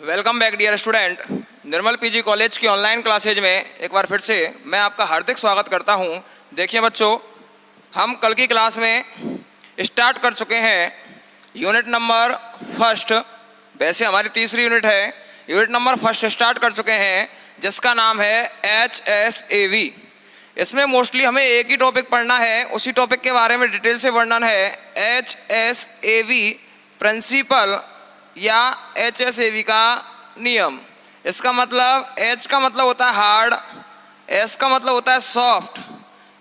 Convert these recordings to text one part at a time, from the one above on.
Welcome back dear student. Nirmal PG college की online classes में एक बार फिर से मैं आपका हार्दिक स्वागत करता हूं। देखिए बच्चों, हम कल की क्लास में स्टार्ट कर चुके हैं यूनिट नंबर फर्स्ट। वैसे हमारी तीसरी यूनिट है, यूनिट नंबर फर्स्ट स्टार्ट कर चुके हैं जिसका नाम है HSAV। इसमें मोस्टली हमें एक ही टॉपिक पढ़ना है, उसी टॉपिक के बारे में डिटेल से वर्णन है। HSAV प्रिंसिपल या HSAV का नियम। इसका मतलब H का मतलब होता है हार्ड, S का मतलब होता है सॉफ्ट,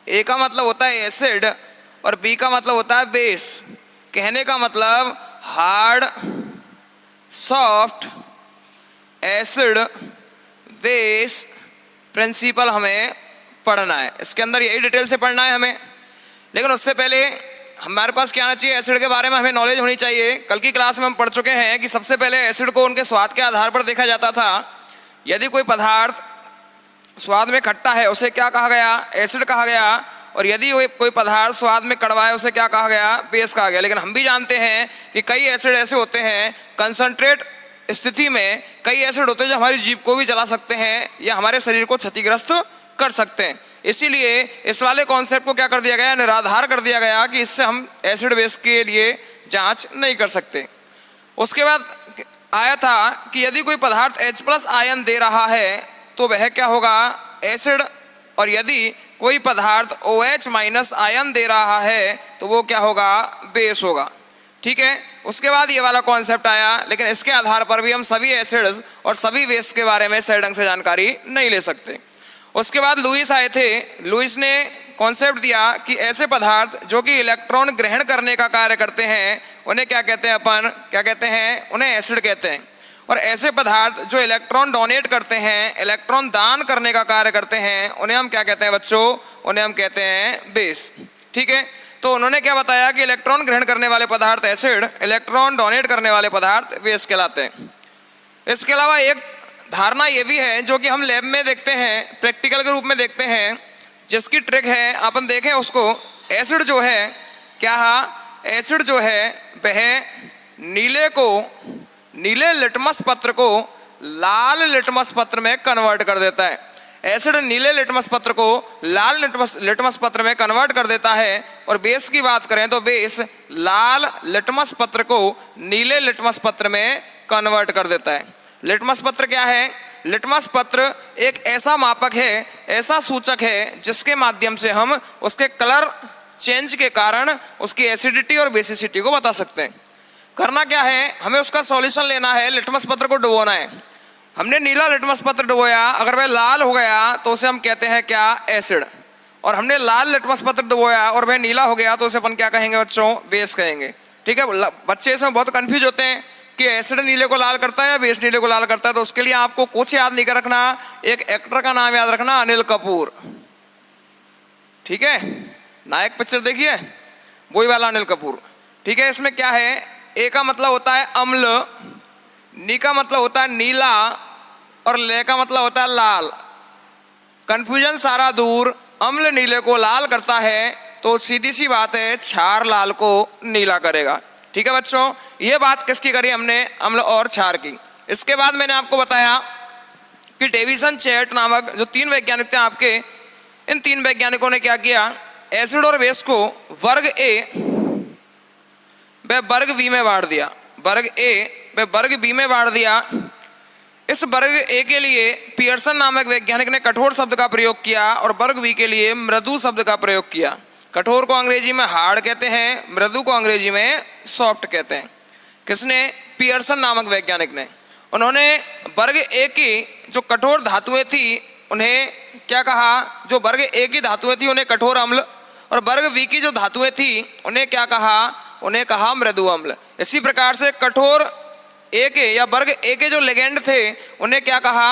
A का मतलब होता है एसिड और B का मतलब होता है बेस। कहने का मतलब hard, soft, acid, base principle हमें पढ़ना है। इसके अंदर यही डिटेल से पढ़ना है हमें। लेकिन उससे पहले हमारे पास क्या आना चाहिए, एसिड के बारे में हमें नॉलेज होनी चाहिए। कल की क्लास में हम पढ़ चुके हैं कि सबसे पहले एसिड को उनके स्वाद के आधार पर देखा जाता था। यदि कोई पदार्थ स्वाद में खट्टा है उसे क्या कहा गया, एसिड कहा गया। और यदि कोई पदार्थ स्वाद में कड़वा है उसे क्या कहा गया, बेस कहा गया। लेकिन हम भी जानते हैं कि कई एसिड ऐसे होते हैं, कंसंट्रेट स्थिति में कई एसिड होते हैं जो हमारी जीभ को भी जला सकते हैं या हमारे शरीर को क्षतिग्रस्त कर सकते हैं। इसीलिए इस वाले कॉन्सेप्ट को क्या कर दिया गया, निराधार कर दिया गया कि इससे हम एसिड बेस के लिए जांच नहीं कर सकते। उसके बाद आया था कि यदि कोई पदार्थ H+ आयन दे रहा है तो वह क्या होगा, एसिड। और यदि कोई पदार्थ OH- आयन दे रहा है तो वो क्या होगा, बेस होगा। ठीक है, उसके बाद ये वाला कॉन्सेप्ट आया। लेकिन इसके आधार पर भी हम सभी एसिड्स और सभी बेस के बारे में सही ढंग से जानकारी नहीं ले सकते। उसके बाद लुईस आए थे। लुईस ने कॉन्सेप्ट दिया कि ऐसे पदार्थ जो कि इलेक्ट्रॉन ग्रहण करने का कार्य करते हैं उन्हें क्या कहते हैं, अपन क्या कहते हैं, उन्हें एसिड कहते हैं। और ऐसे पदार्थ जो इलेक्ट्रॉन डोनेट करते हैं, इलेक्ट्रॉन दान करने का कार्य करते हैं, उन्हें हम क्या कहते हैं बच्चों, उन्हें हम कहते हैं बेस। ठीक है, तो उन्होंने क्या बताया कि इलेक्ट्रॉन ग्रहण करने वाले पदार्थ एसिड, इलेक्ट्रॉन डोनेट करने वाले पदार्थ बेस कहलाते हैं। इसके अलावा एक धारणा ये भी है जो कि हम लैब में देखते हैं, प्रैक्टिकल के रूप में देखते हैं, जिसकी ट्रिक है अपन देखें उसको। एसिड जो है क्या, एसिड जो है वह नीले लिटमस पत्र को लाल लिटमस पत्र में कन्वर्ट कर देता है। एसिड नीले लिटमस पत्र को लाल लिटमस पत्र में कन्वर्ट कर देता है। और बेस की बात करें तो बेस लाल लिटमस पत्र को नीले लिटमस पत्र में कन्वर्ट कर देता है। लिटमस पत्र क्या है, लिटमस पत्र एक ऐसा मापक है, ऐसा सूचक है जिसके माध्यम से हम उसके कलर चेंज के कारण उसकी एसिडिटी और बेसिसिटी को बता सकते हैं। करना क्या है, हमें उसका सॉल्यूशन लेना है, लिटमस पत्र को डुबोना है। हमने नीला लिटमस पत्र डुबोया, अगर वह लाल हो गया तो उसे हम कहते हैं क्या, एसिड। और हमने लाल लिटमस पत्र डुबोया और वह नीला हो गया तो उसे अपन क्या कहेंगे बच्चों, बेस कहेंगे। ठीक है, बच्चे इसमें बहुत कंफ्यूज होते हैं कि एसिड नीले को लाल करता है या बेस नीले को लाल करता है। तो उसके लिए आपको कुछ याद नहीं कर रखना, एक एक्टर का नाम याद रखना, अनिल कपूर। ठीक है, नायक पिक्चर देखिए, वही वाला अनिल कपूर। ठीक है, इसमें क्या है, ए का मतलब होता है अम्ल, नी का मतलब होता है नीला और ले का मतलब होता है लाल। कंफ्यूजन सारा दूर, अम्ल नीले को लाल करता है तो सीधी सी बात है क्षार लाल को नीला करेगा। ठीक है बच्चों, ये बात किसकी करी हमने, अम्ल और क्षार की। इसके बाद मैंने आपको बताया कि डेविसन चैट नामक जो 3 वैज्ञानिक थे आपके, इन 3 वैज्ञानिकों ने क्या किया, एसिड और बेस को वर्ग ए व वर्ग बी में बांट दिया। वर्ग ए व वर्ग बी में बांट दिया। इस वर्ग ए के लिए पियर्सन नामक वैज्ञानिक ने कठोर शब्द का प्रयोग किया और वर्ग बी के लिए मृदु शब्द का प्रयोग किया। कठोर को अंग्रेजी में हार्ड कहते हैं, मृदु को अंग्रेजी में सॉफ्ट कहते हैं। किसने, पियर्सन नामक वैज्ञानिक ने। उन्होंने वर्ग ए की जो कठोर धातुएं थी उन्हें क्या कहा, जो वर्ग ए की धातुएं थी उन्हें कठोर अम्ल, और वर्ग बी की जो धातुएं थी उन्हें क्या कहा, उन्हें कहा मृदु अम्ल। इसी प्रकार से कठोर ए के या वर्ग ए के जो लिगेंड थे उन्हें क्या कहा,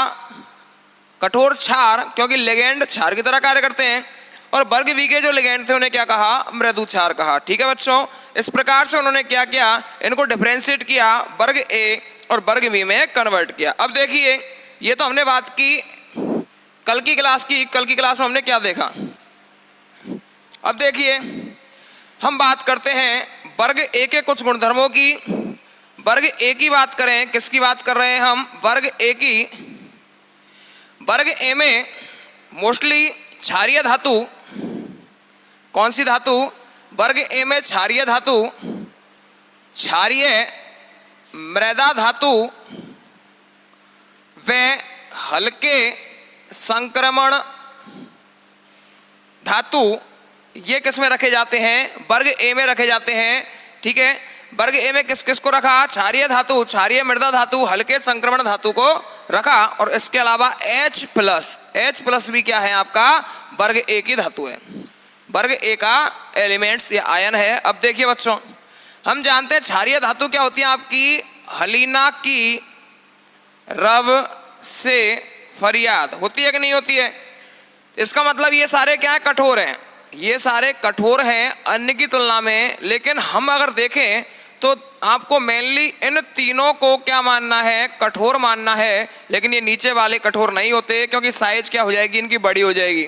कठोर क्षार, क्योंकि लिगेंड क्षार की तरह कार्य करते हैं। और वर्ग बी के जो लिगेंड थे उन्हें क्या कहा, मृदु क्षार कहा। ठीक है बच्चों, इस प्रकार से उन्होंने क्या किया, इनको डिफरेंशिएट किया, वर्ग ए और वर्ग बी में कन्वर्ट किया। अब देखिए, ये तो हमने बात की कल की क्लास की। कल की क्लास में हमने क्या देखा, अब देखिए हम बात करते हैं वर्ग ए के कुछ गुणधर्मों की वर्ग ए की बात करें, किसकी बात कर रहे हैं हम, वर्ग ए की। वर्ग ए में मोस्टली क्षारीय धातु, कौन सी धातु, वर्ग ए में क्षारीय धातु, क्षारीय मृदा धातु व हल्के संक्रमण धातु, ये किस में रखे जाते हैं, वर्ग ए में रखे जाते हैं। ठीक है, वर्ग ए में किस किस को रखा, क्षारीय धातु, क्षारीय मृदा धातु, हल्के संक्रमण धातु को रखा। और इसके अलावा H+ भी क्या है आपका, वर्ग ए की धातु है, वर्ग ए का एलिमेंट्स या आयन है। अब देखिए बच्चों, हम जानते हैं क्षारीय धातु क्या होती है आपकी, हलीना की रव से फरियाद होती है कि नहीं होती है। इसका मतलब ये सारे क्या है, कठोर हैं, ये सारे कठोर हैं अन्य की तुलना में। लेकिन हम अगर देखें तो आपको मेनली इन तीनों को क्या मानना है, कठोर मानना है। लेकिन ये नीचे वाले कठोर नहीं होते, क्योंकि साइज क्या हो जाएगी इनकी, बड़ी हो जाएगी।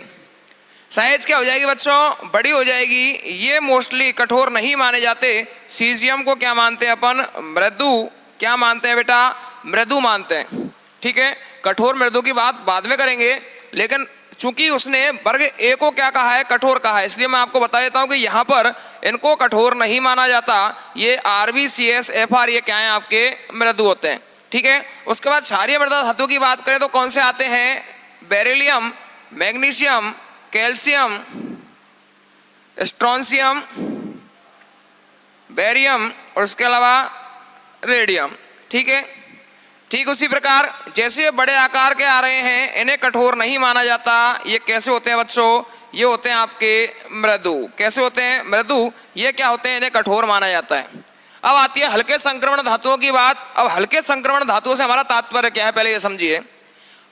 साइज क्या हो जाएगी बच्चों, बड़ी हो जाएगी। ये मोस्टली कठोर नहीं माने जाते। सीजियम को क्या मानते हैं अपन, मृदु, क्या मानते हैं बेटा, मृदु मानते हैं। ठीक है, कठोर मृदु की बात बाद में करेंगे। लेकिन चूंकि उसने वर्ग ए को क्या कहा है, कठोर कहा है, इसलिए मैं आपको बता देता हूं कि यहाँ पर इनको कठोर नहीं माना जाता। ये RbCs Fr ये क्या है आपके, मृदु होते हैं। ठीक है, उसके बाद क्षारीय मृदा धातु की बात करें तो कौन से आते हैं, beryllium, magnesium, calcium, strontium, barium और उसके अलावा रेडियम। ठीक है, ठीक उसी प्रकार जैसे ये बड़े आकार के आ रहे हैं, इन्हें कठोर नहीं माना जाता। ये कैसे होते हैं बच्चों, ये होते हैं आपके मृदु। कैसे होते हैं, मृदु। ये क्या होते हैं, इन्हें कठोर माना जाता है। अब आती है हल्के संक्रमण धातुओं की बात। अब हल्के संक्रमण धातुओं से हमारा तात्पर्य क्या है, पहले ये समझिए।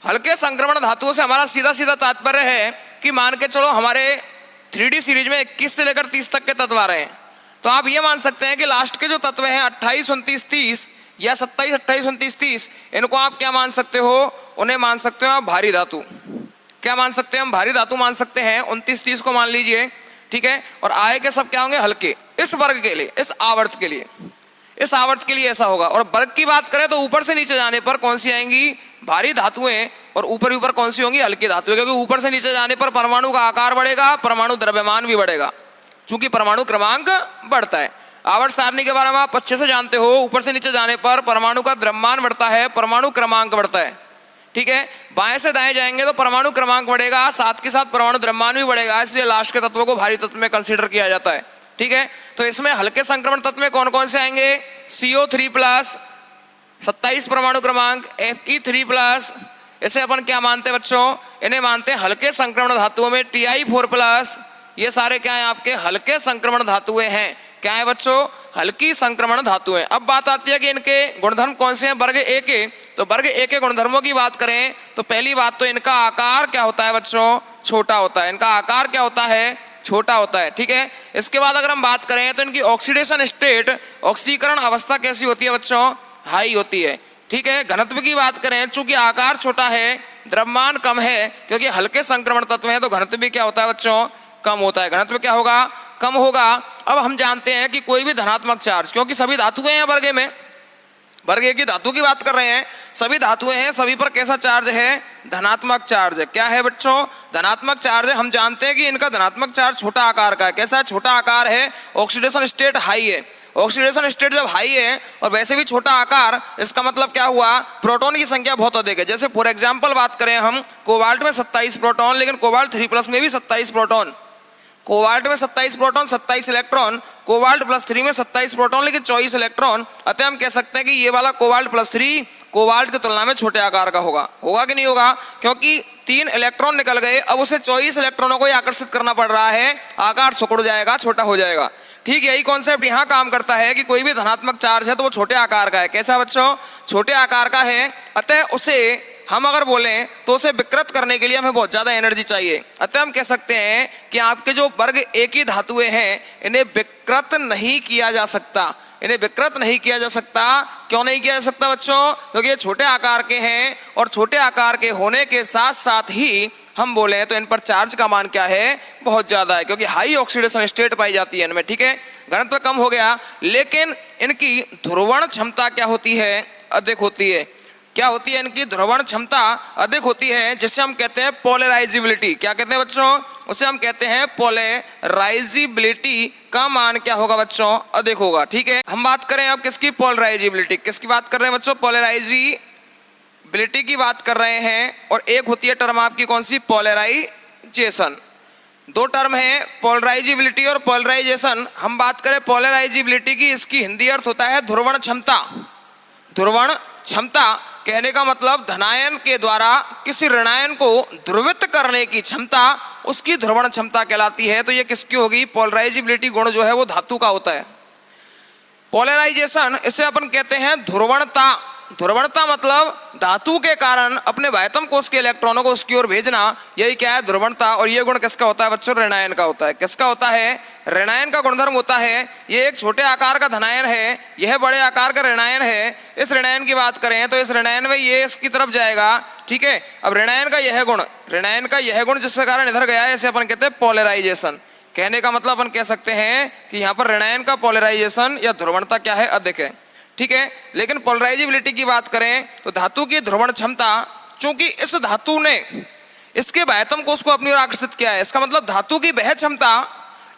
हल्के संक्रमण धातुओं से हमारा सीधा सीधा तात्पर्य है कि मान के चलो हमारे 3D सीरीज में 21 से लेकर 30 तक के तत्व आ रहे हैं, तो आप ये मान सकते हैं कि लास्ट के जो तत्व हैं 28, 29, 30 या 27, 28, 29, 30, इनको आप क्या मान सकते हो, उन्हें मान सकते हो आप भारी धातु। क्या मान सकते हैं हम, भारी धातु मान सकते हैं। 29, 30 को मान लीजिए। ठीक है, और आए के सब क्या होंगे, हल्के। इस वर्ग के लिए, इस आवर्त के लिए, इस आवर्त के लिए ऐसा होगा। और वर्ग की बात करें तो ऊपर से नीचे जाने पर कौन सी आएंगी, भारी धातुएं, और ऊपर ऊपर कौन सी होंगी, हल्की धातुएं। क्योंकि ऊपर से नीचे जाने पर परमाणु का आकार बढ़ेगा, परमाणु द्रव्यमान भी बढ़ेगा, चूंकि परमाणु क्रमांक बढ़ता है। आवर्त सारणी के बारे में आप अच्छे से जानते हो, ऊपर से नीचे जाने पर परमाणु का द्रव्यमान बढ़ता है, परमाणु क्रमांक बढ़ता है। ठीक है, बाएं से दाएं जाएंगे तो परमाणु क्रमांक बढ़ेगा, साथ के साथ परमाणु द्रव्यमान भी बढ़ेगा। इसलिए लास्ट के तत्वों को भारी तत्व में कंसीडर किया जाता है। ठीक है, तो इसमें हल्के संक्रमण तत्व में कौन कौन से आएंगे, CO3+, 27 परमाणु क्रमांक, Fe3+, इसे अपन क्या मानते हैं बच्चों, इन्हें मानते हैं हल्के संक्रमण धातुओं में Ti4+। ये सारे क्या है आपके हल्के संक्रमण धातुएं हैं। क्या है बच्चों, हल्की संक्रमण धातुएं। अब बात आती है कि इनके गुणधर्म कौन से हैं वर्ग ए के। तो वर्ग ए के गुणधर्मों की बात करें तो पहली बात तो इनका आकार क्या होता है बच्चों, छोटा होता है। इनका आकार क्या होता है, छोटा होता है। ठीक है, इसके बाद अगर हम बात करें तो इनकी ऑक्सीडेशन स्टेट, ऑक्सीकरण अवस्था कैसी होती है बच्चों, हाई होती है। ठीक है, घनत्व की बात करें, चूंकि आकार छोटा है, द्रव्यमान कम है, क्योंकि हल्के संक्रमण तत्व है, तो घनत्व भी क्या होता है बच्चों, कम होता है। घनत्व क्या होगा, कम होगा। अब हम जानते हैं कि कोई भी धनात्मक चार्ज, क्योंकि सभी धातुएं हैं वर्ग ए में, वर्ग ए की धातु की बात कर रहे हैं, सभी धातुएं हैं, सभी पर कैसा चार्ज है, धनात्मक चार्ज है। क्या है बच्चों, धनात्मक चार्ज है। हम जानते हैं कि इनका धनात्मक चार्ज छोटा आकार का है। कैसा है, छोटा आकार है, ऑक्सीडेशन स्टेट हाई है। ऑक्सीडेशन स्टेट जब हाई है और वैसे भी छोटा आकार, इसका मतलब क्या हुआ, प्रोटॉन की संख्या बहुत अधिक है। जैसे फॉर एग्जांपल बात करें हम, कोबाल्ट में 27 प्रोटॉन, लेकिन कोबाल्ट 3+ में भी 27 प्रोटॉन, कोबाल्ट में 27 प्रोटॉन 27 इलेक्ट्रॉन, कोबाल्ट +3 में 27 प्रोटॉन लेकिन 24 इलेक्ट्रॉन। अतः हम कह सकते हैं कि ये वाला कोबाल्ट +3 कोबाल्ट की तुलना में छोटे आकार का होगा। होगा कि नहीं होगा, क्योंकि 3 इलेक्ट्रॉन निकल गए, अब उसे 24 इलेक्ट्रॉनों को ही आकर्षित करना पड़ रहा है, आकार सिकुड़ जाएगा, छोटा हो जाएगा। ठीक, यही कॉन्सेप्ट यहाँ काम करता है कि कोई भी धनात्मक चार्ज है तो वो छोटे आकार का है। कैसा बच्चों, छोटे आकार का है। अतः उसे हम अगर बोलें तो उसे विकृत करने के लिए हमें बहुत ज़्यादा एनर्जी चाहिए। अतः हम कह सकते हैं कि आपके जो वर्ग ए की धातुएं हैं, इन्हें विकृत नहीं किया जा सकता। इन्हें विकृत नहीं किया जा सकता। क्यों नहीं किया जा सकता बच्चों, क्योंकि ये छोटे आकार के हैं, और छोटे आकार के होने के साथ साथ ही हम बोले तो इन पर चार्ज का मान क्या है, बहुत ज़्यादा है, क्योंकि हाई ऑक्सीडेशन स्टेट पाई जाती है इनमें। ठीक है, घनत्व कम हो गया, लेकिन इनकी ध्रुवण क्षमता क्या होती है, अधिक होती है। क्या होती है, इनकी ध्रुवण क्षमता अधिक होती है, जिसे हम कहते हैं पोलराइजिबिलिटी। क्या कहते हैं बच्चों, उसे हम कहते हैं पोलराइजिबिलिटी का मान क्या होगा बच्चों, अधिक होगा। ठीक है, हम बात करें अब किसकी, पोलराइजिबिलिटी। किसकी बात कर रहे हैं बच्चों, पोलराइजिबिलिटी की बात कर रहे हैं। और एक होती है टर्म आपकी कौन सी, पोलराइजेशन। दो टर्म है, पोलराइजिबिलिटी और पोलराइजेशन। हम बात करें पोलराइजिबिलिटी की, इसकी हिंदी अर्थ होता है ध्रुवण क्षमता। ध्रुवण क्षमता कहने का मतलब धनायन के द्वारा किसी ऋणायन को ध्रुवित करने की क्षमता, उसकी ध्रुवण क्षमता कहलाती है। तो ये किसकी होगी, पोलराइजिबिलिटी गुण जो है वो धातु का होता है। पोलराइजेशन, इसे अपन कहते हैं ध्रुवणता। ध्रुवणता मतलब धातु के कारण अपने बाह्यतम कोश के इलेक्ट्रॉनों को उसकी ओर भेजना, यही क्या है, ध्रुवणता। और ये गुण किसका होता है बच्चों, ऋणायन का होता है। किसका होता है, ऋणायन का गुणधर्म होता है। ये एक छोटे आकार का धनायन है, यह बड़े आकार का ऋणायन है। इस ऋणायन की बात करें तो इस ऋणायन में ये इसकी तरफ जाएगा। ठीक है, अब ऋणायन का यह गुण जिसके कारण इधर गया है, इसे अपन कहते हैं पोलराइजेशन। कहने का मतलब अपन कह सकते हैं कि यहाँ पर ऋणायन का पोलराइजेशन या ध्रुवणता क्या है, अधिक है। ठीक है, लेकिन पोलराइजिबिलिटी की बात करें तो धातु की ध्रुवण क्षमता, चूंकि इस धातु ने इसके बाह्यतम कोश को अपनी ओर आकर्षित किया है, इसका मतलब धातु की वह क्षमता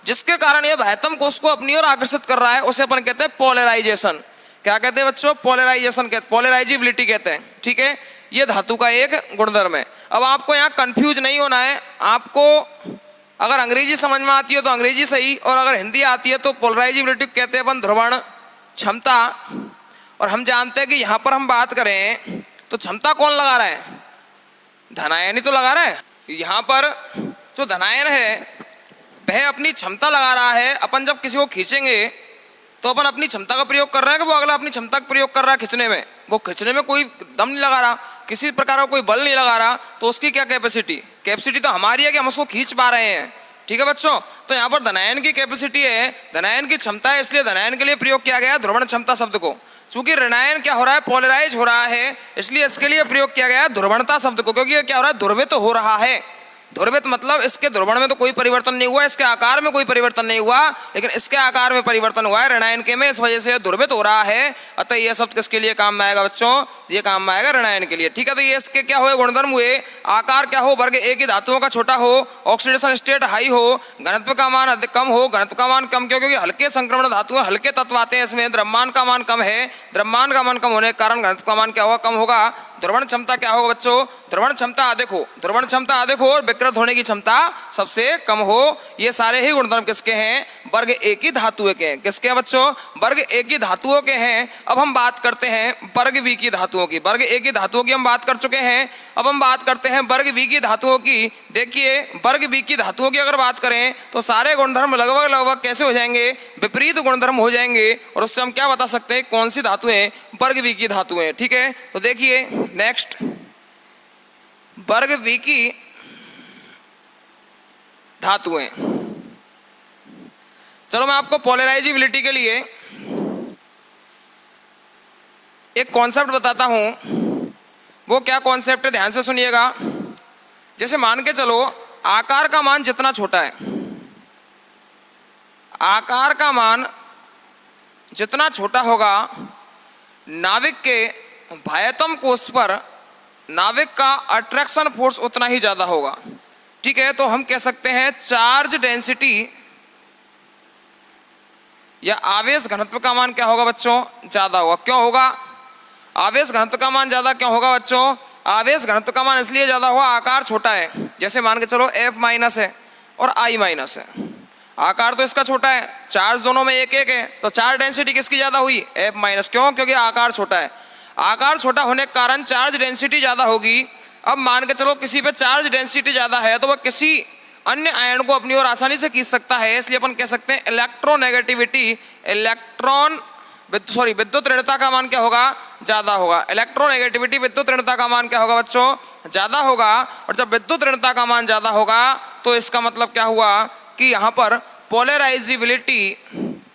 जिसके कारण यह बाह्यतम कोश को अपनी ओर आकर्षित कर रहा है, उसे अपन कहते हैं पोलराइजेशन। क्या कहते हैं बच्चों, पोलराइजेशन, पोलराइजिबिलिटी कहते हैं। ठीक है, यह धातु का एक गुणधर्म है। अब आपको यहाँ कंफ्यूज नहीं होना है। आपको अगर अंग्रेजी समझ में आती है तो अंग्रेजी सही, और अगर हिंदी आती है तो पोलराइजिबिलिटी कहते हैं अपन ध्रुवण क्षमता। और हम जानते हैं कि यहाँ पर हम बात करें तो क्षमता कौन लगा रहा है, धनायन ही तो लगा रहा है। यहाँ पर जो धनायन है वह अपनी क्षमता लगा रहा है। अपन जब किसी को खींचेंगे तो अपन अपनी क्षमता का प्रयोग कर रहे हैं कि वो अगला अपनी क्षमता का प्रयोग कर रहा है खींचने में। वो खींचने में कोई दम नहीं लगा रहा, किसी प्रकार का कोई बल नहीं लगा रहा, तो उसकी क्या कैपेसिटी तो हमारी है कि हम उसको खींच पा रहे हैं। ठीक है बच्चों, तो यहाँ पर धनायन की कैपेसिटी है, धनायन की क्षमता है, इसलिए धनायन के लिए प्रयोग किया गया ध्रुवण क्षमता शब्द को। चूंकि ऋणायन क्या हो रहा है, पोलराइज हो रहा है, इसलिए इसके लिए प्रयोग किया गया ध्रुवणता शब्द को, क्योंकि ये क्या हो रहा है, ध्रुवित हो रहा है। ध्रुवित मतलब इसके ध्रुवण में तो कोई परिवर्तन नहीं हुआ, इसके आकार में कोई परिवर्तन नहीं हुआ, लेकिन इसके आकार में परिवर्तन हुआ है ऋणायन के में, इस वजह से ध्रुवित हो रहा है। अतः यह शब्द किसके लिए काम में आएगा बच्चों, ये काम में आएगा ऋणायन के लिए। ठीक है, तो ये इसके क्या हुए, गुणधर्म हुए। आकार क्या हो, वर्ग ए की धातुओं का छोटा हो, ऑक्सीडेशन स्टेट हाई हो, घनत्व का मान अधिक कम हो। घनत्व का मान कम क्यों, क्योंकि हल्के संक्रमण धातु, हल्के तत्व आते हैं इसमें। द्रव्यमान का मान कम है, द्रव्यमान का मान कम होने के कारण घनत्व का मान क्या होगा, कम होगा। ध्रुवण क्षमता क्या होगा बच्चों, ध्रुवण क्षमता अधिक हो। ध्रुवण क्षमता अधिक हो और विकृत होने की क्षमता सबसे कम हो। ये सारे ही गुणधर्म किसके हैं, वर्ग ए की धातुओं के हैं। किसके हैं बच्चों, वर्ग ए की धातुओं के हैं। अब हम बात करते हैं वर्ग बी की धातुओं की। वर्ग ए की धातुओं की हम बात कर चुके हैं, अब हम बात करते हैं वर्ग बी की धातुओं की। देखिए, वर्ग बी की धातुओं की अगर बात करें तो सारे गुणधर्म लगभग कैसे हो जाएंगे, विपरीत गुणधर्म हो जाएंगे। और उससे हम क्या बता सकते हैं कौन सी धातुएं वर्ग बी की धातुएं। ठीक है, तो देखिए नेक्स्ट, वर्ग बी की धातुएं। चलो मैं आपको पोलराइजिबिलिटी के लिए एक कॉन्सेप्ट बताता हूं। वो क्या कॉन्सेप्ट है, ध्यान से सुनिएगा। जैसे मान के चलो आकार का मान जितना छोटा है, आकार का मान जितना छोटा होगा, नाविक के बाह्यतम कोश पर नाविक का अट्रैक्शन फोर्स उतना ही ज्यादा होगा। ठीक है, तो हम कह सकते हैं चार्ज डेंसिटी या आवेश घनत्व का मान क्या होगा बच्चों, ज्यादा होगा। क्यों होगा आवेश घनत्व का मान ज्यादा, क्यों होगा बच्चों, आवेश घनत्व का मान इसलिए ज्यादा होगा, आकार छोटा है। जैसे मान के चलो F माइनस है और I माइनस है, आकार तो इसका छोटा है, चार्ज दोनों में एक एक है, तो चार्ज डेंसिटी किसकी ज्यादा हुई, F माइनस। क्यों, क्योंकि आकार छोटा है। आकार छोटा होने के कारण चार्ज डेंसिटी ज्यादा होगी। अब मान के चलो किसी पे चार्ज डेंसिटी ज्यादा है तो वह किसी अन्य आयन को अपनी ओर आसानी से खींच सकता है, इसलिए अपन कह सकते हैं इलेक्ट्रोनेगेटिविटी, विद्युत ऋणता का मान क्या होगा, ज्यादा होगा। इलेक्ट्रोनेगेटिविटी, विद्युत ऋणता का मान क्या होगा बच्चों, ज्यादा होगा। और जब विद्युत ऋणता का मान ज्यादा होगा तो इसका मतलब क्या हुआ कि यहाँ पर पोलराइजिबिलिटी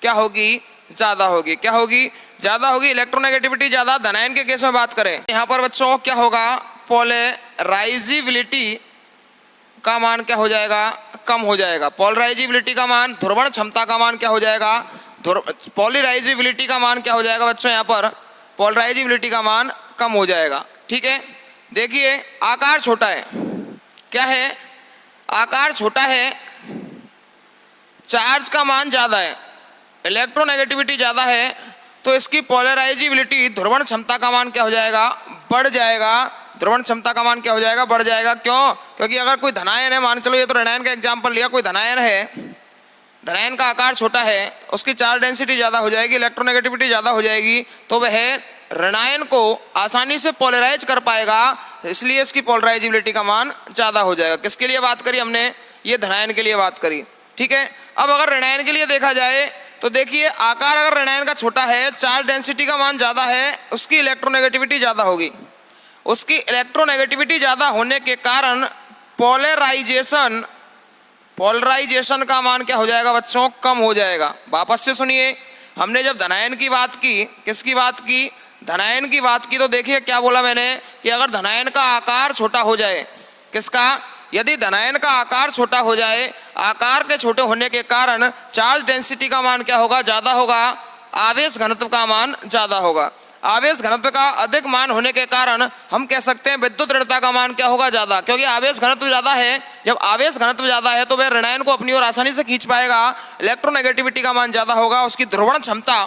क्या होगी, ज्यादा होगी। क्या होगी, ज्यादा होगी। इलेक्ट्रोनेगेटिविटी ज्यादा, धनायन के केस में बात करें यहाँ पर बच्चों क्या होगा, पोलराइजिबिलिटी का मान क्या हो जाएगा, कम हो जाएगा। पोलराइजिबिलिटी का मान, ध्रुवण क्षमता का मान क्या हो जाएगा, पोलराइजेबिलिटी का मान क्या हो जाएगा बच्चों, यहाँ पर पोलराइजेबिलिटी का मान कम हो जाएगा। ठीक है, देखिए आकार छोटा है, क्या है, आकार छोटा है, चार्ज का मान ज़्यादा है, इलेक्ट्रोनेगेटिविटी ज़्यादा है, तो इसकी पोलराइजेबिलिटी ध्रुवण क्षमता का मान क्या हो जाएगा, बढ़ जाएगा। ध्रुवण क्षमता का मान क्या हो जाएगा, बढ़ जाएगा। क्यों? क्योंकि अगर कोई धनायन है, मान चलो ये तो ऋणायन का एग्जाम्पल लिया, कोई धनायन है, धनायन का आकार छोटा है, उसकी चार्ज डेंसिटी ज़्यादा हो जाएगी, इलेक्ट्रोनेगेटिविटी ज़्यादा हो जाएगी, तो वह ऋणायन को आसानी से पोलराइज कर पाएगा, इसलिए इसकी पोलराइजेबिलिटी का मान ज़्यादा हो जाएगा। किसके लिए बात करी हमने, ये धनायन के लिए बात करी। ठीक है, अब अगर ऋणायन के लिए देखा जाए तो देखिए आकार अगर ऋणायन का छोटा है, चार्ज डेंसिटी का मान ज़्यादा है, उसकी इलेक्ट्रोनेगेटिविटी ज़्यादा होगी। उसकी इलेक्ट्रोनेगेटिविटी ज़्यादा होने के कारण पोलराइजेशन का मान क्या हो जाएगा बच्चों, कम हो जाएगा। वापस से सुनिए, हमने जब धनायन की बात की, किसकी बात की, धनायन की बात की, तो देखिए क्या बोला मैंने कि अगर धनायन का आकार छोटा हो जाए, किसका, यदि धनायन का आकार छोटा हो जाए, आकार के छोटे होने के कारण चार्ज डेंसिटी का मान क्या होगा, ज़्यादा होगा, आवेश घनत्व का मान ज़्यादा होगा। आवेश घनत्व का अधिक मान होने के कारण हम कह सकते हैं विद्युत ऋणता का मान क्या होगा, ज़्यादा, क्योंकि आवेश घनत्व ज़्यादा है। जब आवेश घनत्व ज़्यादा है तो वह ऋणायन को अपनी ओर आसानी से खींच पाएगा, इलेक्ट्रोनेगेटिविटी का मान ज़्यादा होगा, उसकी ध्रुवण क्षमता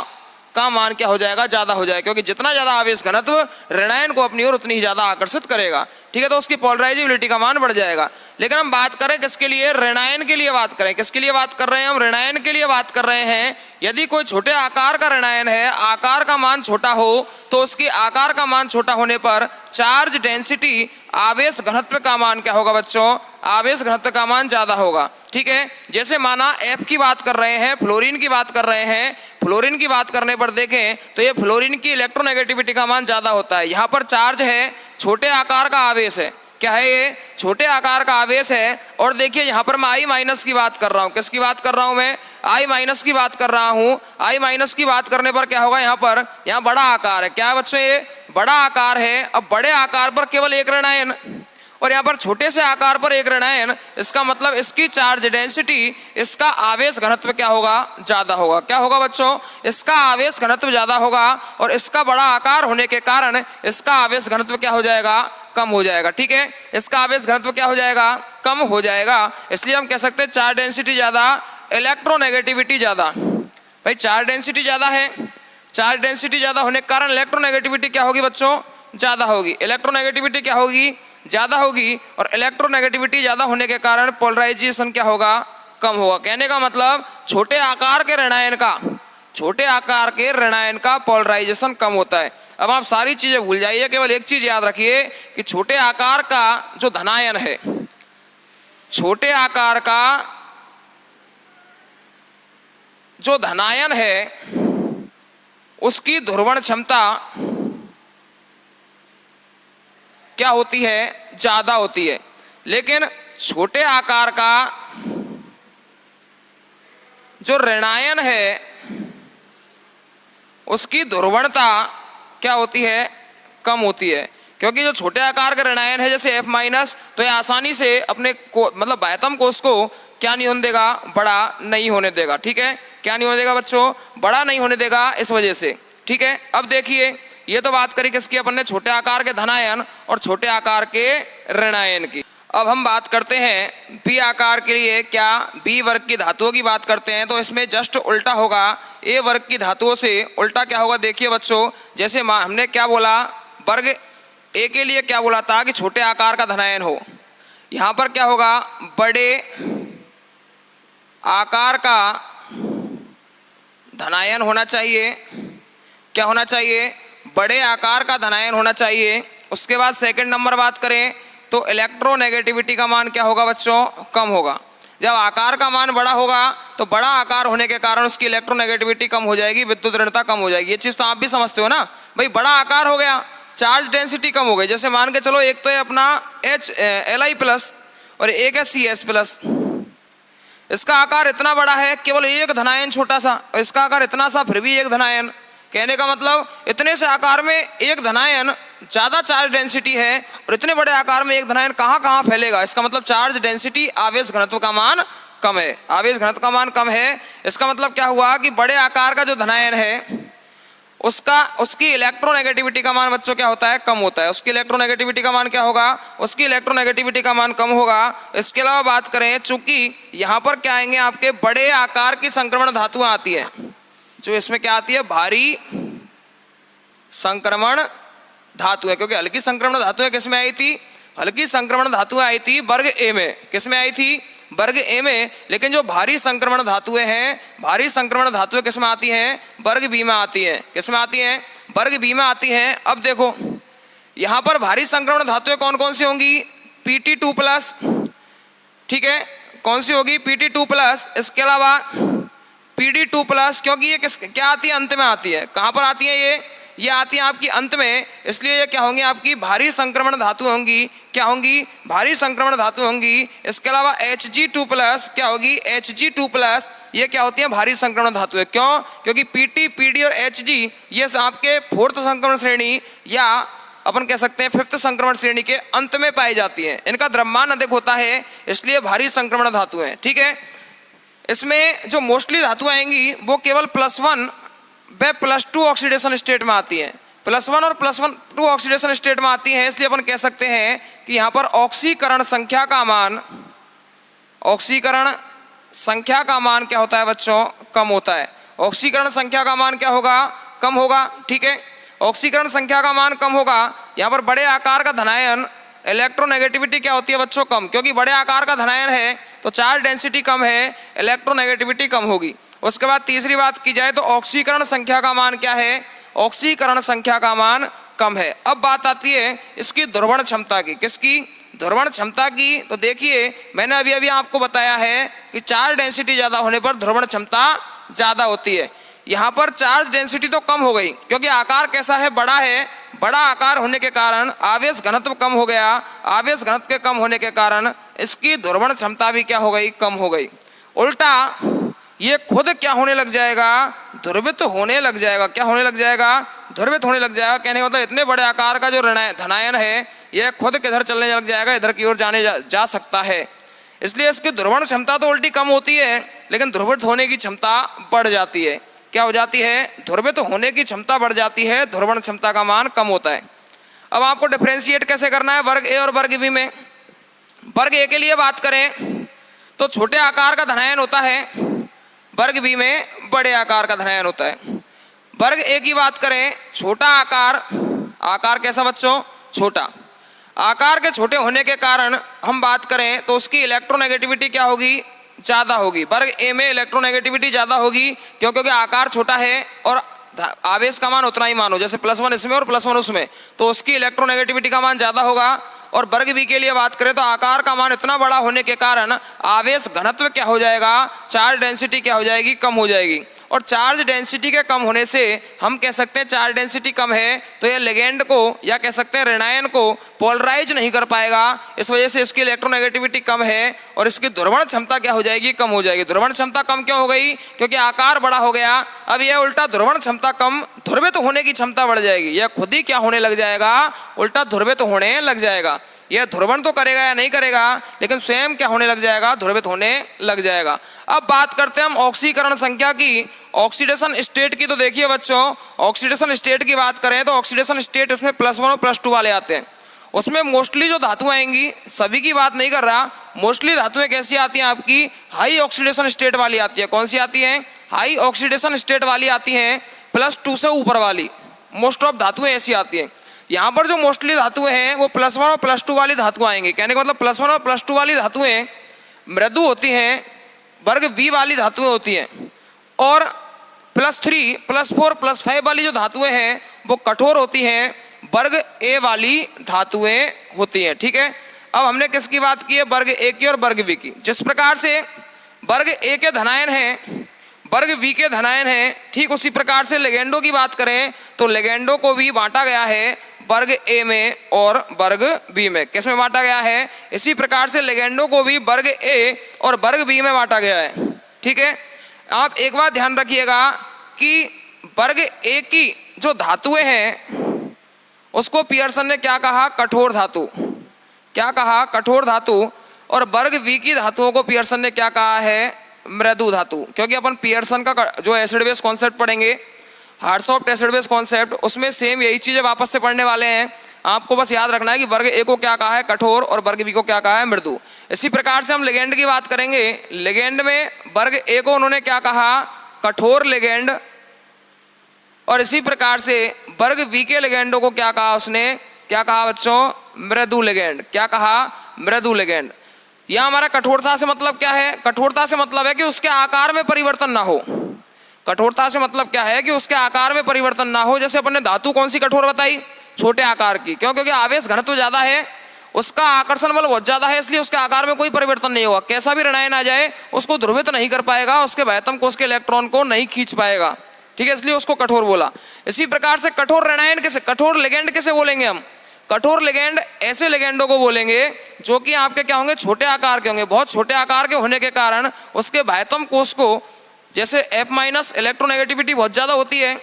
का मान क्या हो जाएगा, ज़्यादा हो जाएगा, क्योंकि जितना ज़्यादा आवेश घनत्व ऋणायन को अपनी ओर उतनी ही ज़्यादा आकर्षित करेगा। ठीक है, तो उसकी पोलराइजेबिलिटी का मान बढ़ जाएगा। लेकिन हम बात करें किसके लिए, ऋणायन के लिए बात करें, किसके लिए बात कर रहे हैं हम, ऋणायन के लिए बात कर रहे हैं। यदि कोई छोटे आकार का ऋणायन है, आकार का मान छोटा हो, तो उसकी आकार का मान छोटा होने पर चार्ज डेंसिटी, आवेश घनत्व का मान क्या होगा बच्चों, आवेश घनत्व का मान ज़्यादा होगा। ठीक है, जैसे माना F की बात कर रहे हैं, फ्लोरीन की बात कर रहे हैं, फ्लोरीन की बात करने पर देखें तो ये फ्लोरीन की इलेक्ट्रोनेगेटिविटी का मान ज़्यादा होता है। यहाँ पर चार्ज है, छोटे आकार का आवेश है, क्या है ये, छोटे आकार का आवेश है। और देखिए यहाँ पर मैं I- की बात कर रहा हूँ, किसकी बात कर रहा हूँ मैं, I- की बात कर रहा हूँ। I- की बात करने पर क्या होगा, यहाँ बड़ा आकार है, क्या है बच्चों, ये बड़ा आकार है। अब बड़े आकार पर केवल एक ऋणायन और यहाँ पर छोटे से आकार पर एक ऋणायन, इसका मतलब इसकी चार्ज डेंसिटी, इसका आवेश घनत्व क्या होगा, ज़्यादा होगा। क्या होगा बच्चों, इसका आवेश घनत्व ज़्यादा होगा, और इसका बड़ा आकार होने के कारण इसका आवेश घनत्व क्या हो जाएगा, कम हो जाएगा। ठीक है, इसका आवेश घनत्व क्या हो जाएगा, कम हो जाएगा। इसलिए हम कह सकते हैं चार्ज डेंसिटी ज़्यादा, इलेक्ट्रोनेगेटिविटी ज़्यादा। भाई चार्ज डेंसिटी ज़्यादा है, चार्ज डेंसिटी ज़्यादा होने के कारण इलेक्ट्रोनेगेटिविटी क्या होगी बच्चों, ज़्यादा होगी। इलेक्ट्रोनेगेटिविटी क्या होगी, ज़्यादा होगी, और इलेक्ट्रोनेगेटिविटी ज़्यादा होने के कारण पोलराइजेशन क्या होगा, कम होगा। कहने का मतलब छोटे आकार के ऋणायन का पोलराइजेशन कम होता है। अब आप सारी चीज़ें भूल जाइए, केवल एक चीज़ याद रखिए कि छोटे आकार का जो धनायन है, छोटे आकार का जो धनायन है, उसकी ध्रुवण क्षमता क्या होती है, ज़्यादा होती है। लेकिन छोटे आकार का जो ऋणायन है, उसकी ध्रुवणता क्या होती है, कम होती है। क्योंकि जो छोटे आकार का ऋणायन है जैसे F-, तो ये आसानी से अपने मतलब बाह्यतम कोश को क्या नहीं होने देगा, बड़ा नहीं होने देगा। ठीक है, क्या नहीं होने देगा बच्चों, बड़ा नहीं होने देगा, इस वजह से। ठीक है, अब देखिए ये तो बात करी किसकी अपन ने, छोटे आकार के धनायन और छोटे आकार के ऋणायन की। अब हम बात करते हैं बी आकार के लिए, क्या बी वर्ग की धातुओं की बात करते हैं, तो इसमें जस्ट उल्टा होगा, ए वर्ग की धातुओं से उल्टा क्या होगा। देखिए बच्चों, जैसे हमने क्या बोला, वर्ग ए के लिए क्या बोला था कि छोटे आकार का धनायन हो, यहाँ पर क्या होगा, बड़े आकार का धनायन होना चाहिए। क्या होना चाहिए, बड़े आकार का धनायन होना चाहिए। उसके बाद सेकंड नंबर बात करें तो इलेक्ट्रोनेगेटिविटी का मान क्या होगा बच्चों, कम होगा। जब आकार का मान बड़ा होगा तो बड़ा आकार होने के कारण उसकी इलेक्ट्रोनेगेटिविटी कम हो जाएगी, विद्युत ऋणता कम हो जाएगी। ये चीज़ तो आप भी समझते हो ना भाई, बड़ा आकार हो गया, चार्ज डेंसिटी कम हो गई। जैसे मान के चलो एक तो है अपना Li+ और एक है Cs+, इसका आकार इतना बड़ा है, केवल एक धनायन छोटा सा, और इसका आकार इतना सा, फिर भी एक धनायन। कहने का मतलब इतने से आकार में एक धनायन ज़्यादा चार्ज डेंसिटी है, और इतने बड़े आकार में एक धनायन कहाँ कहाँ फैलेगा। इसका मतलब चार्ज डेंसिटी, आवेश घनत्व का मान कम है, आवेश घनत्व का मान कम है। इसका मतलब क्या हुआ कि बड़े आकार का जो धनायन है उसकी इलेक्ट्रोनेगेटिविटी का मान बच्चों क्या होता है, कम होता है। उसकी इलेक्ट्रोनेगेटिविटी का मान क्या होगा, उसकी इलेक्ट्रोनेगेटिविटी का मान कम होगा। इसके अलावा बात करें, चूंकि यहाँ पर क्या आएंगे, आपके बड़े आकार की संक्रमण धातुएं आती है, जो इसमें क्या आती है, भारी संक्रमण धातु है। क्योंकि हल्की संक्रमण धातुएं किस में आई थी, हल्की संक्रमण धातुएं आई थी वर्ग ए में। किस में आई थी, वर्ग ए में। लेकिन जो भारी संक्रमण धातुएं हैं, भारी संक्रमण धातुएं किस में आती हैं, वर्ग बी में आती हैं। किस में आती हैं, वर्ग बी में आती हैं। अब देखो यहाँ पर भारी संक्रमण धातुएं कौन कौन सी होंगी, Pt2 प्लस, ठीक है, कौन सी होगी, Pt2 प्लस। इसके अलावा Pd2 प्लस, क्योंकि ये क्या आती है, अंत में आती है। कहाँ पर आती है, ये आती है आपकी अंत में, इसलिए ये क्या होंगी, आपकी भारी संक्रमण धातु होंगी। क्या होंगी, भारी संक्रमण धातु होंगी। इसके अलावा Hg2 प्लस क्या होगी, Hg2 प्लस, ये क्या होती है, भारी संक्रमण धातु है। क्यों, क्योंकि Pt, Pd और Hg ये आपके फोर्थ संक्रमण श्रेणी या अपन कह सकते हैं फिफ्थ संक्रमण श्रेणी के अंत में पाई जाती है। इनका द्रव्यमान अधिक होता है, इसलिए भारी संक्रमण धातु है। ठीक है, इसमें जो मोस्टली धातु आएंगी वो केवल +1 व +2 ऑक्सीडेशन स्टेट में आती हैं। +1 और +2 ऑक्सीडेशन स्टेट में आती हैं, इसलिए अपन कह सकते हैं कि यहाँ पर ऑक्सीकरण संख्या का मान, ऑक्सीकरण संख्या का मान क्या होता है बच्चों, कम होता है। ऑक्सीकरण संख्या का मान क्या होगा, कम होगा। ठीक है, ऑक्सीकरण संख्या का मान कम होगा। यहाँ पर बड़े आकार का धनायन, इलेक्ट्रोनेगेटिविटी क्या होती है बच्चों, कम, क्योंकि बड़े आकार का धनायन है तो चार्ज डेंसिटी कम है, इलेक्ट्रोनेगेटिविटी कम होगी। उसके बाद तीसरी बात की जाए तो ऑक्सीकरण संख्या का मान क्या है, ऑक्सीकरण संख्या का मान कम है। अब बात आती है इसकी ध्रुवण क्षमता की। किसकी, ध्रुवण क्षमता की। तो देखिए मैंने अभी आपको बताया है कि चार्ज डेंसिटी ज़्यादा होने पर ध्रुवण क्षमता ज़्यादा होती है। यहाँ पर चार्ज डेंसिटी तो कम हो गई, क्योंकि आकार कैसा है, बड़ा है। बड़ा आकार होने के कारण आवेश घनत्व कम हो गया। आवेश घनत्व के कम होने के कारण इसकी ध्रुवण क्षमता भी क्या हो गई, कम हो गई। उल्टा ये खुद क्या होने लग जाएगा, ध्रुवित होने लग जाएगा। क्या होने लग जाएगा, ध्रुवित होने लग जाएगा। कहने का मतलब इतने बड़े आकार का जो धनायन है यह खुद किधर चलने लग जाएगा, इधर की ओर जा सकता है। इसलिए इसकी ध्रुवण क्षमता तो उल्टी कम होती है, लेकिन ध्रुवित होने की क्षमता बढ़ जाती है। क्या हो जाती है, ध्रुवित होने की क्षमता बढ़ जाती है, ध्रुवण क्षमता का मान कम होता है। अब आपको डिफ्रेंशिएट कैसे करना है वर्ग ए और वर्ग बी में। वर्ग ए के लिए बात करें तो छोटे आकार का धनायन होता है, वर्ग बी में बड़े आकार का धनायन होता है। वर्ग ए की बात करें, छोटा आकार, आकार कैसा बच्चों, छोटा। आकार के छोटे होने के कारण हम बात करें तो उसकी इलेक्ट्रोनेगेटिविटी क्या होगी, ज़्यादा होगी। वर्ग ए में इलेक्ट्रोनेगेटिविटी ज़्यादा होगी, क्योंकि आकार छोटा है और आवेश का मान उतना ही मानो, जैसे +1 इसमें और +1 उसमें, तो उसकी इलेक्ट्रोनेगेटिविटी का मान ज़्यादा होगा। और वर्ग बी के लिए बात करें तो आकार का मान इतना बड़ा होने के कारण आवेश घनत्व क्या हो जाएगा, चार्ज डेंसिटी क्या हो जाएगी, कम हो जाएगी। और चार्ज डेंसिटी के कम होने से हम कह सकते हैं चार्ज डेंसिटी कम है तो ये लिगेंड को या कह सकते हैं ऋणायन को पोलराइज नहीं कर पाएगा। इस वजह से इसकी इलेक्ट्रोनेगेटिविटी कम है और इसकी ध्रुवण क्षमता क्या हो जाएगी, कम हो जाएगी। ध्रुवण क्षमता कम क्यों हो गई, क्योंकि आकार बड़ा हो गया। अब यह उल्टा ध्रुवण क्षमता कम, ध्रुवित होने की क्षमता बढ़ जाएगी। यह खुद ही क्या होने लग जाएगा, उल्टा ध्रुवित होने लग जाएगा। यह ध्रुवण तो करेगा या नहीं करेगा, लेकिन स्वयं क्या होने लग जाएगा, ध्रुवित होने लग जाएगा। अब बात करते हैं हम ऑक्सीकरण संख्या की, ऑक्सीडेशन स्टेट की। तो देखिए बच्चों, ऑक्सीडेशन स्टेट की बात करें तो ऑक्सीडेशन स्टेट उसमें +1 और +2 वाले आते हैं। उसमें मोस्टली जो धातुएं आएंगी, सभी की बात नहीं कर रहा, मोस्टली धातुएं कैसी आती हैं आपकी, हाई ऑक्सीडेशन स्टेट वाली आती है। कौन सी आती है, हाई ऑक्सीडेशन स्टेट वाली आती हैं, +2 से ऊपर वाली मोस्ट ऑफ धातुएं ऐसी आती हैं। यहाँ पर जो मोस्टली धातुएं हैं वो +1 और +2 वाली धातुएं आएंगी। कहने का मतलब +1 और +2 वाली धातुएं मृदु होती हैं, वर्ग बी वाली धातुएं होती हैं। और +3, +4, +5 वाली जो धातुएं हैं वो कठोर होती हैं, वर्ग ए वाली धातुएं होती हैं। ठीक है, अब हमने किसकी बात की है, वर्ग ए की और वर्ग बी की। जिस प्रकार से वर्ग ए के धनायन हैं, वर्ग बी के धनायन हैं, ठीक उसी प्रकार से लिगेंडो की बात करें तो लिगेंडो को भी बांटा गया है वर्ग ए में और वर्ग बी में। किस में बांटा गया है, इसी प्रकार से लिगेंडो को भी वर्ग ए और वर्ग बी में बांटा गया है। ठीक है, आप एक बात ध्यान रखिएगा कि वर्ग ए की जो धातुएं हैं उसको पियर्सन ने क्या कहा, कठोर धातु। क्या कहा, कठोर धातु। और वर्ग बी की धातुओं को पियर्सन ने क्या कहा है? मृदु धातु। क्योंकि अपन पियर्सन का जो एसिड बेस कॉन्सेप्ट पढ़ेंगे, हार्ट्सॉफ्ट एसिड बेस कॉन्सेप्ट, उसमें सेम यही चीजें वापस से पढ़ने वाले हैं। आपको बस याद रखना है कि वर्ग ए को क्या कहा है? कठोर, और वर्ग बी को क्या कहा है? मृदु। इसी प्रकार से हम लिगेंड की बात करेंगे। लिगेंड में वर्ग ए को उन्होंने क्या कहा? कठोर लिगेंड, और इसी प्रकार से वर्ग बी के लिगेंडों को क्या कहा उसने? क्या कहा बच्चों? मृदु लिगेंड। क्या कहा? मृदु लिगेंड। यह हमारा कठोरता से मतलब क्या है? कठोरता से मतलब है कि उसके आकार में परिवर्तन ना हो। कठोरता से मतलब क्या है? कि उसके आकार में परिवर्तन ना हो। जैसे अपन ने धातु कौन सी कठोर बताई? छोटे आकार की। क्यों? क्योंकि आवेश घनत्व ज्यादा है, उसका आकर्षण बल बहुत ज्यादा है, इसलिए उसके आकार में कोई परिवर्तन नहीं होगा। कैसा भी ऋणायन आ जाए उसको ध्रुवित नहीं कर पाएगा, उसके बाह्यतम कोश के इलेक्ट्रॉन को नहीं खींच पाएगा। ठीक है, इसलिए उसको कठोर बोला। इसी प्रकार से कठोर ऋणायन किसे, कठोर लिगेंड किसे बोलेंगे हम? कठोर लिगेंड ऐसे लिगेंडों को बोलेंगे जो कि आपके क्या होंगे? छोटे आकार के होंगे। बहुत छोटे आकार के होने के कारण उसके बाह्यतम कोश को, जैसे F- इलेक्ट्रोनेगेटिविटी बहुत ज्यादा होती है।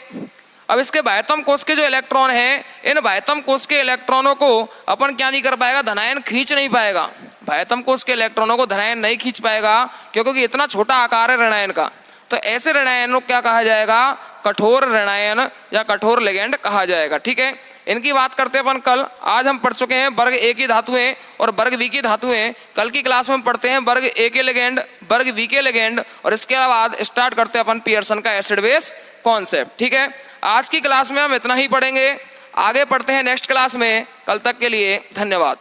अब इसके बाह्यतम कोश के जो इलेक्ट्रॉन है, इन बाह्यतम कोश के इलेक्ट्रॉनों को अपन क्या नहीं कर पाएगा? धनायन खींच नहीं पाएगा। बाह्यतम कोश के इलेक्ट्रॉनों को धनायन नहीं खींच पाएगा, क्योंकि इतना छोटा आकार है ऋणायन का। तो ऐसे ऋणायन को क्या कहा जाएगा? कठोर ऋणायन या कठोर लिगेंड कहा जाएगा। ठीक है, इनकी बात करते हैं अपन कल। आज हम पढ़ चुके हैं वर्ग ए की धातुएं और वर्ग बी की धातुएं। कल की क्लास में हम पढ़ते हैं वर्ग ए के लिगेंड, वर्ग बी के लिगेंड, और इसके बाद स्टार्ट करते हैं अपन पियर्सन का एसिड बेस कॉन्सेप्ट। ठीक है, आज की क्लास में हम इतना ही पढ़ेंगे। आगे पढ़ते हैं नेक्स्ट क्लास में। कल तक के लिए धन्यवाद।